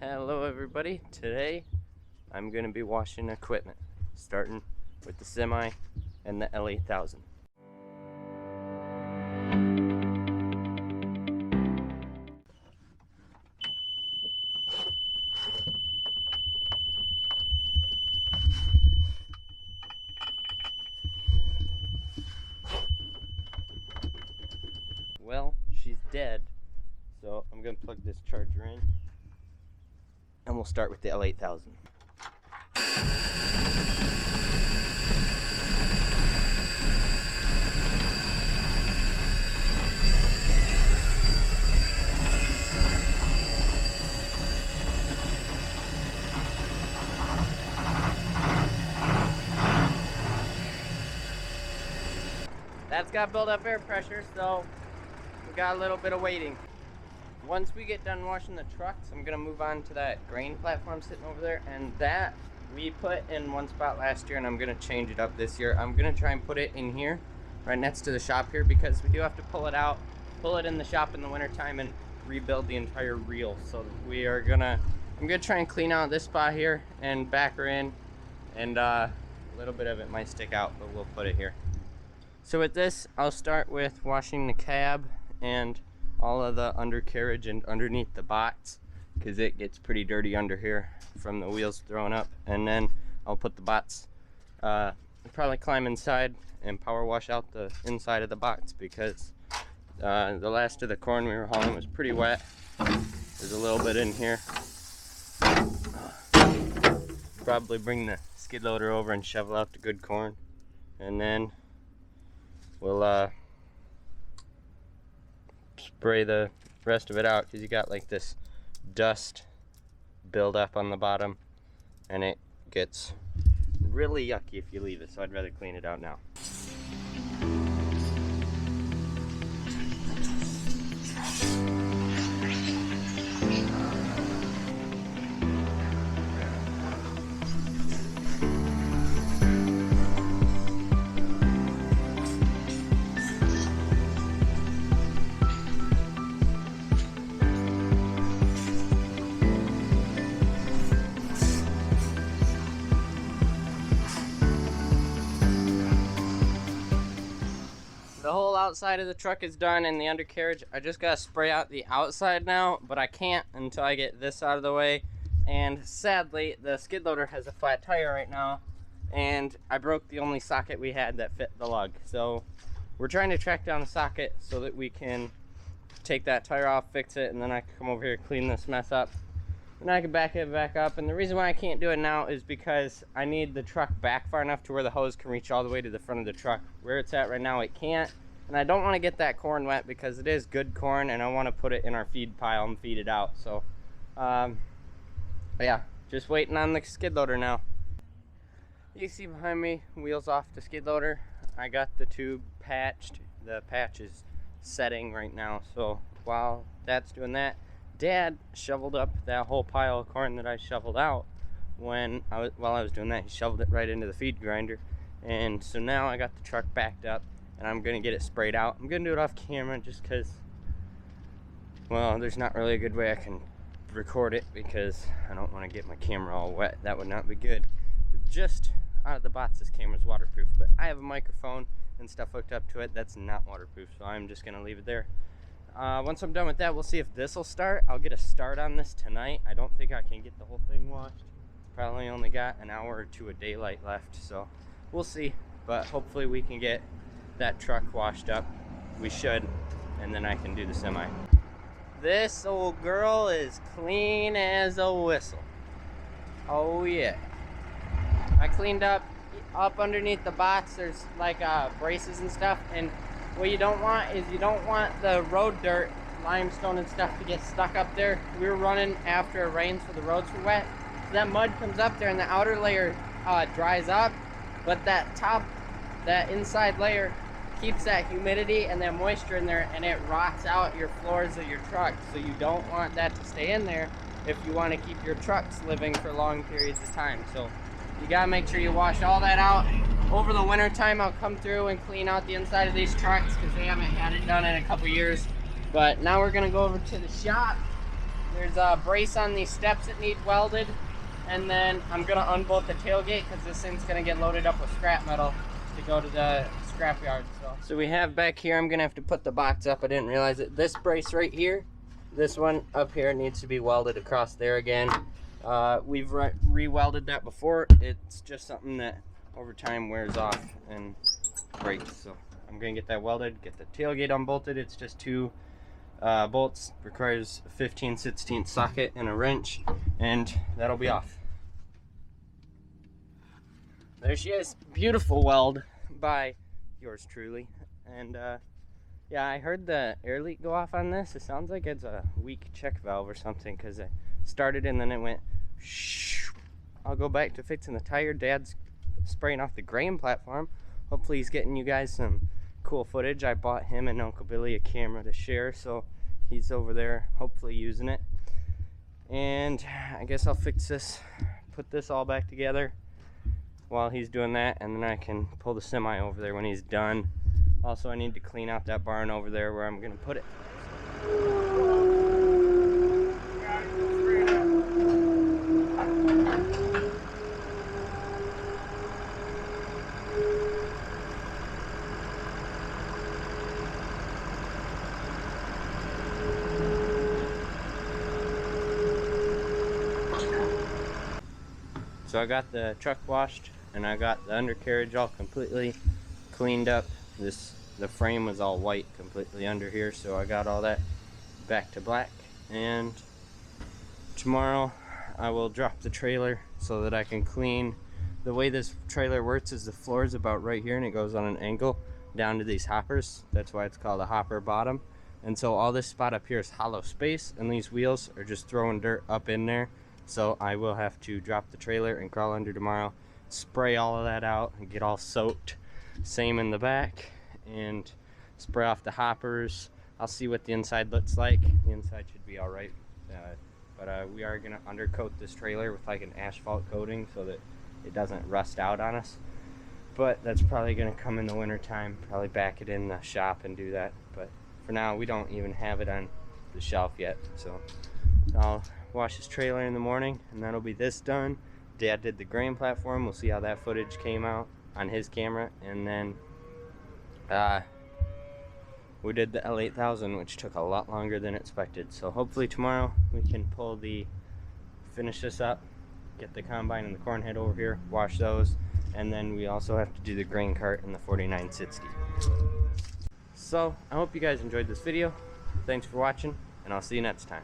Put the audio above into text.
Hello everybody, today I'm going to be washing equipment, starting with the semi and the L8000. Well, she's dead, so I'm going to plug this charger in. And we'll start with the L8000. That's got built up air pressure, so we got a little bit of waiting. Once we get done washing the trucks, I'm gonna move on to that grain platform sitting over there, and that we put in one spot last year and I'm gonna change it up this year. I'm gonna try and put it in here, right next to the shop here, because we do have to pull it out, pull it in the shop in the winter time and rebuild the entire reel. So I'm gonna try and clean out this spot here and back her in, and a little bit of it might stick out, but we'll put it here. So with this, I'll start with washing the cab and all of the undercarriage and underneath the box, because it gets pretty dirty under here from the wheels thrown up. And then I'll put the box, probably climb inside and power wash out the inside of the box, because the last of the corn we were hauling was pretty wet. There's a little bit in here. Probably bring the skid loader over and shovel out the good corn, and then we'll spray the rest of it out, because you got like this dust build up on the bottom and it gets really yucky if you leave it, so I'd rather clean it out now. The whole outside of the truck is done, and the undercarriage, I just gotta spray out the outside now, but I can't until I get this out of the way. And sadly, the skid loader has a flat tire right now, and I broke the only socket we had that fit the lug. So we're trying to track down the socket so that we can take that tire off, fix it, and then I can come over here, clean this mess up, and I can back it back up. And the reason why I can't do it now is because I need the truck back far enough to where the hose can reach all the way to the front of the truck. Where it's at right now, it can't. And I don't want to get that corn wet, because it is good corn and I want to put it in our feed pile and feed it out. So yeah, just waiting on the skid loader now. You see behind me, wheels off the skid loader. I got the tube patched. The patch is setting right now, so while that's doing that, Dad shoveled up that whole pile of corn that I shoveled out. While I was doing that, he shoveled it right into the feed grinder, and so now I got the truck backed up and I'm gonna get it sprayed out. I'm gonna do it off camera just because, well, there's not really a good way I can record it, because I don't want to get my camera all wet. That would not be good. Just out of the box, this camera's waterproof, but I have a microphone and stuff hooked up to it that's not waterproof, so I'm just gonna leave it there. Once I'm done with that, we'll see if this will start. I'll get a start on this tonight. I don't think I can get the whole thing washed. Probably only got an hour or two of daylight left, so we'll see. But hopefully we can get that truck washed up. We should, and then I can do the semi. This old girl is clean as a whistle. Oh yeah. I cleaned up underneath the box. There's like braces and stuff, and what you don't want is you don't want the road dirt, limestone and stuff to get stuck up there. We were running after it rains, so the roads were wet. So that mud comes up there and the outer layer dries up, but that inside layer keeps that humidity and that moisture in there, and it rots out your floors of your truck. So you don't want that to stay in there if you want to keep your trucks living for long periods of time. So you gotta make sure you wash all that out. Over the winter time, I'll come through and clean out the inside of these trucks, because they haven't had it done in a couple years. But now we're gonna go over to the shop There's a brace on these steps that need welded, and then I'm gonna unbolt the tailgate because this thing's gonna get loaded up with scrap metal to go to the scrap yard. So we have back here, I'm gonna have to put the box up. I didn't realize it. This brace right here, this one up here needs to be welded across there again. We've re-welded that before. It's just something that over time wears off and breaks. So I'm gonna get that welded, get the tailgate unbolted. It's just 2 bolts, requires a 15/16 socket and a wrench, and that'll be off. There she is, beautiful weld by yours truly. And yeah, I heard the air leak go off on this. It sounds like it's a weak check valve or something, because it started and then it went shh. I'll go back to fixing the tire. Dad's spraying off the grain platform. Hopefully he's getting you guys some cool footage. I bought him and Uncle Billy a camera to share, so he's over there hopefully using it. And I guess I'll fix this, put this all back together while he's doing that, and then I can pull the semi over there when he's done. Also, I need to clean out that barn over there where I'm gonna put it. So I got the truck washed and I got the undercarriage all completely cleaned up. The frame was all white completely under here, so I got all that back to black. And tomorrow I will drop the trailer so that I can clean. The way this trailer works is the floor is about right here and it goes on an angle down to these hoppers. That's why it's called a hopper bottom. And so all this spot up here is hollow space, and these wheels are just throwing dirt up in there. So I will have to drop the trailer and crawl under tomorrow, spray all of that out and get all soaked. Same in the back, and spray off the hoppers. I'll see what the inside looks like. The inside should be all right, but we are gonna undercoat this trailer with like an asphalt coating so that it doesn't rust out on us. But that's probably gonna come in the winter time. Probably back it in the shop and do that. But for now, we don't even have it on the shelf yet. So I'll wash his trailer in the morning, and that'll be this done. Dad did the grain platform. We'll see how that footage came out on his camera, and then we did the L8000, which took a lot longer than expected. So hopefully tomorrow we can finish this up, get the combine and the corn head over here, wash those, and then we also have to do the grain cart and the 4960. So I hope you guys enjoyed this video. Thanks for watching, and I'll see you next time.